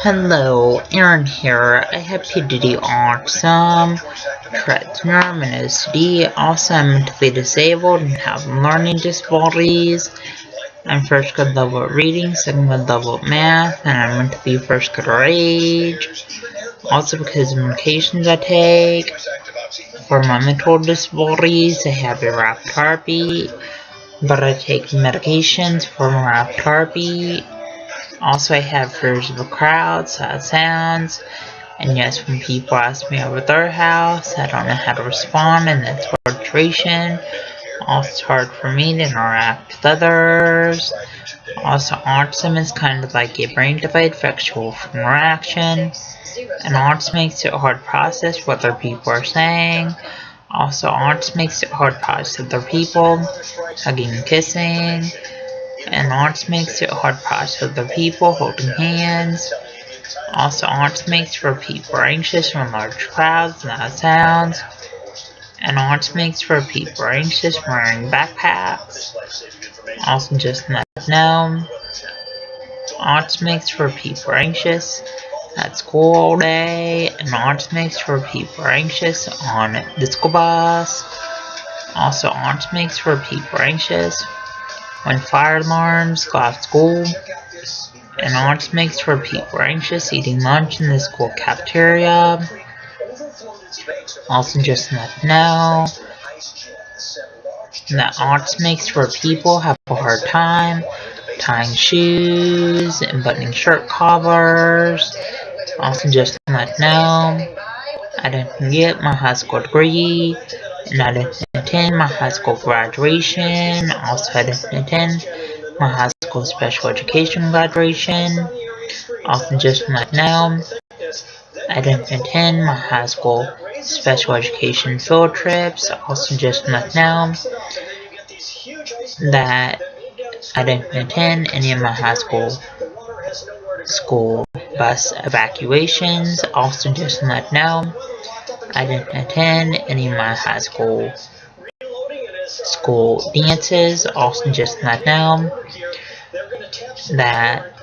Hello, Aaron here. I have PDD Autism, Tourette syndrome, and OCD. Also, I'm mentally disabled and have learning disabilities. I'm first grade level at reading, second grade level at math, and I'm meant to be first grader age. Also, because of medications I take for my mental disabilities, I have a rapid heartbeat, but I take medications for my rapid heartbeat. Also, I have fears of a crowd, sad sounds, and yes, when people ask me over their house, I don't know how to respond in that situation. Also, it's hard for me to interact with others. Also, autism is kind of like a brain delayed factual interaction, and autism makes it hard to process what other people are saying. Also, autism makes it hard to process other people, hugging and kissing. And autism makes it hard to process other people, holding hands. Also, autism makes for people anxious from large crowds, loud sounds. And autism makes for people anxious from wearing backpacks. Also, just let know. Autism makes for people anxious at school all day. And autism makes for people anxious on the school bus. Also, autism makes for people anxious when fire alarms go off school. And autism makes for people anxious eating lunch in the school cafeteria. Also, just let know that autism makes for people have a hard time tying shoes and buttoning shirt collars. Also, just let know I didn't get my high school degree, and I didn't attend my high school graduation. Also, I didn't attend my high school special education graduation. Also, just let know I didn't attend my high school special education field trips. Also, just let know that I didn't attend any of my high school bus evacuations. Also, just let know I didn't attend any of my high school dances. Also, just let know that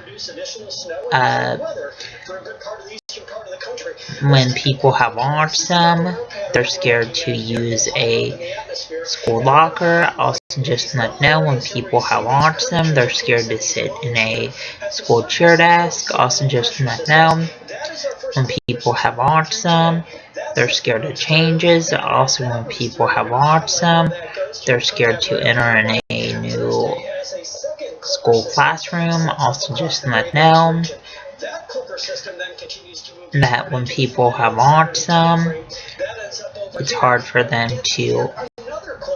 when people have autism, they're scared to use a school locker. Also, just let know when people have autism, they're scared to sit in a school chair desk. Also, just let know when people have autism, they're scared of changes. Also, when people have autism, they're scared to enter in a new school classroom. Also, just let know that when people have autism, it's hard for them to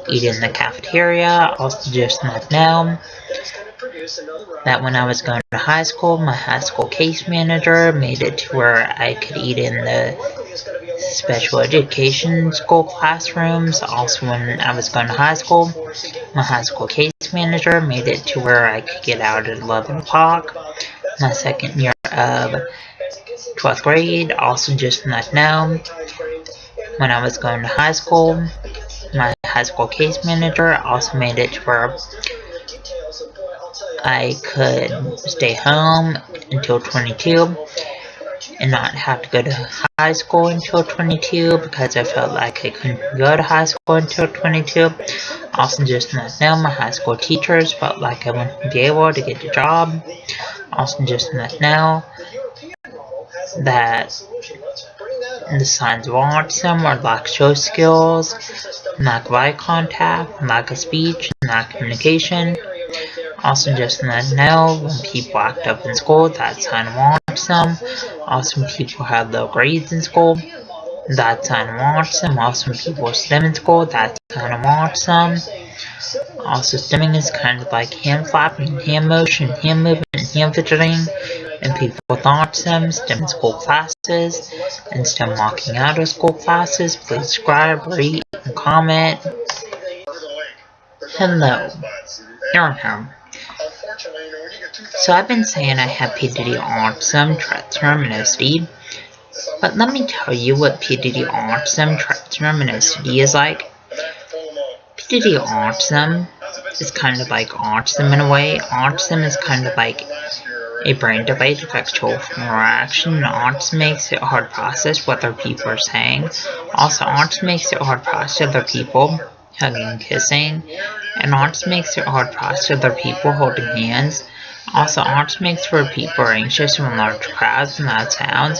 eat in the cafeteria. Also, just let know that when I was going to high school, my high school case manager made it to where I could eat in the special education school classrooms. Also, when I was going to high school, my high school case manager made it to where I could get out at 11 o'clock. My second year of 12th grade. Also, just let know when I was going to high school, my high school case manager also made it to where I could stay home until 22 and not have to go to high school until 22 because I felt like I couldn't go to high school until 22. Also, just let know my high school teachers felt like I wouldn't be able to get a job. Also, just let know that the signs of autism are lack of social skills, lack of eye contact, lack of speech, and lack of communication. Also, just let know when people act up in school, that's a sign of autism. Also, when people have low grades in school, that's a sign of autism. Also, when people stim in school, that's a sign of autism. Also, stimming is kind of like hand flapping, hand motion, hand movement, and hand fidgeting. And people with autism, STEM in school classes, and STEM walking out of school classes. Please subscribe, rate, and comment. Hello, Aaron here. So I've been saying I have PDD autism, Tourette syndrome, and OCD. But let me tell you what PDD autism, Tourette syndrome, and OCD is like. PDD autism is kind of like autism in a way. Autism is kind of like A brain delay affects children reaction. Autism makes it hard to process what other people are saying. Also, autism makes it hard to process other people hugging and kissing. And autism makes it hard to process other people holding hands. Also, autism makes for people are anxious when large crowds and loud sounds.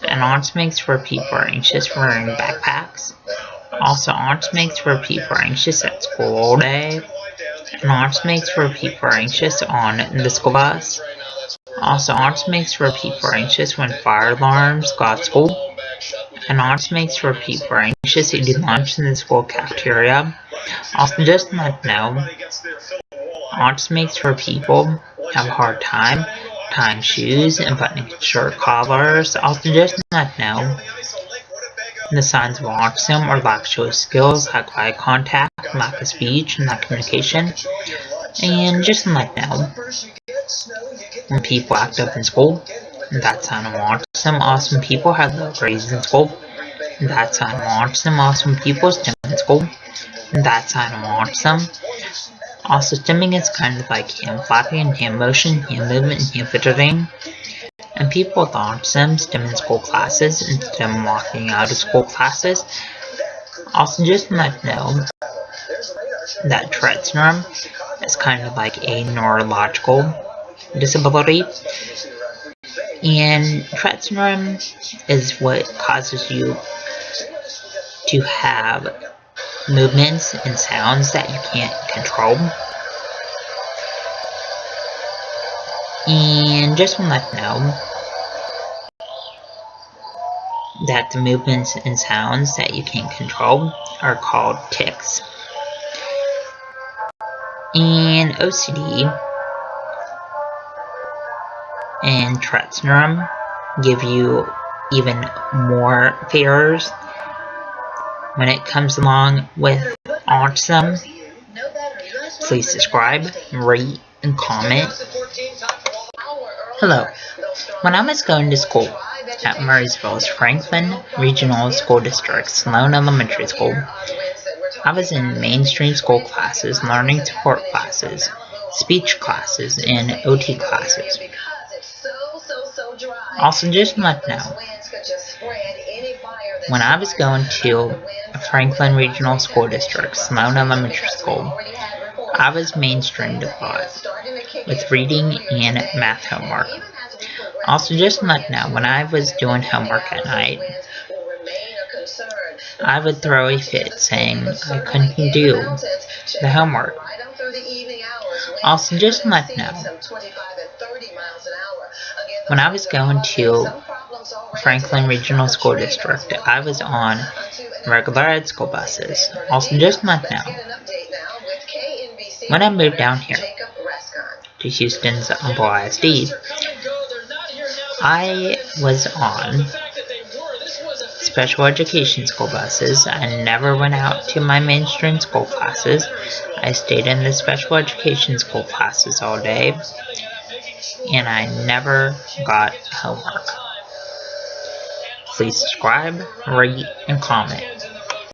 And autism makes for people are anxious wearing backpacks. Also, autism makes for people are anxious at school all day. And autism makes for people are anxious on the school bus. Also, autism makes for people are anxious when fire alarms go out of school. And autism makes for people are anxious eating lunch in the school cafeteria. Also, just not know, autism makes for people have a hard time tying shoes and buttoning shirt collars. Also, just not know, the signs of autism are lack of social skills, lack of eye contact, lack of speech, and lack of communication. And just not know, when people act up in school, that's sign of autism. Also, when people have low grades in school, that's sign of autism. Also, when people stim in school, that's sign of autism. Also, stimming is kind of like hand flapping, hand motion, hand movement, and hand fidgeting. And people with autism stim in school classes instead of walking out of school classes. Also, just let know that Tourette syndrome is kind of like a neurological disability. And Tourette syndrome is what causes you to have movements and sounds that you can't control. And just want to let you know that the movements and sounds that you can't control are called tics. And OCD and Tourette syndrome give you even more fears when it comes along with autism. Please subscribe, rate, and comment. Hello. When I was going to school at Murraysville's Franklin Regional School District, Sloan Elementary School, I was in mainstream school classes, learning support classes, speech classes, and OT classes. Also, just let you know, when I was going to Franklin Regional School District, Sloan Elementary School, I was mainstreamed a lot with reading and math homework. Also, just let you know, when I was doing homework at night, I would throw a fit saying I couldn't do the homework. Also, just let you know, when I was going to Franklin Regional School District, I was on regular ed school buses. Also, just let you know, when I moved down here to Houston's Humble ISD, I was on special education school buses. I never went out to my mainstream school classes. I stayed in the special education school classes all day, and I never got homework. Please subscribe, rate, and comment.